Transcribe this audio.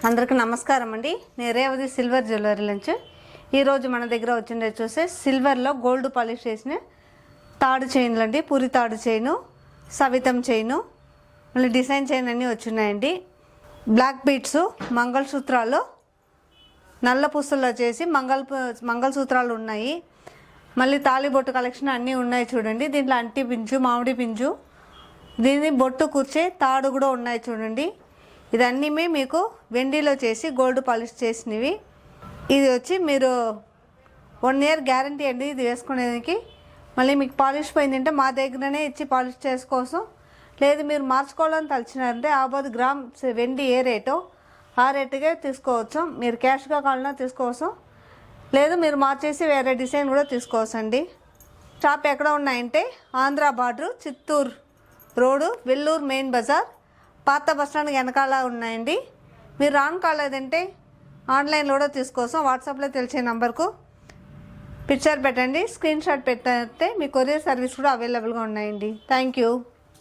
అందరికీ నమస్కారం అండి. నేను రేవతి సిల్వర్ జ్యువెలరీ నుంచి ఈరోజు మన దగ్గర వచ్చిండే చూస్తే సిల్వర్లో గోల్డ్ పాలిష్ చేసిన తాడు చైన్లు అండి. పూరి తాడు చైను, సవితం చైను, మళ్ళీ డిజైన్ చైన్ అన్నీ వచ్చినాయండి. బ్లాక్ బీట్స్, మంగళసూత్రాలు, నల్ల పూసల్లో చేసి మంగళసూత్రాలు ఉన్నాయి. మళ్ళీ తాళిబొట్టు కలెక్షన్ అన్నీ ఉన్నాయి చూడండి. దీంట్లో అంటి పింజు, మామిడి పింజు, దీన్ని బొట్టు కూర్చే తాడు కూడా ఉన్నాయి చూడండి. ఇదన్నీ మీకు వెండిలో చేసి గోల్డ్ పాలిష్ చేసినవి. ఇది వచ్చి మీరు 1 year గ్యారంటీ అండి ఇది వేసుకునేదానికి. మళ్ళీ మీకు పాలిష్ పోయిందంటే మా దగ్గరనే ఇచ్చి పాలిష్ చేసుకోసం. లేదు మీరు మార్చుకోవాలని తలిచినారంటే 50 grams వెండి ఏ రేటో ఆ రేటుగా తీసుకోవచ్చు. మీరు క్యాష్గా కావాలన్నా తీసుకోవచ్చు, లేదు మీరు మార్చేసి వేరే డిజైన్ కూడా తీసుకోవచ్చండి. షాప్ ఎక్కడ ఉన్నాయంటే Andhra border, Chittoor road, Vellore main బజార్, పాత బస్టాండ్ వెనకాల ఉన్నాయండి. మీరు రాను కాలేదంటే ఆన్లైన్లో కూడా తీసుకోసం. వాట్సాప్లో తెలిసే నంబర్కు పిక్చర్ పెట్టండి, స్క్రీన్ షాట్ పెట్టితే మీ కొరియర్ సర్వీస్ కూడా అవైలబుల్గా ఉన్నాయండి. Thank you.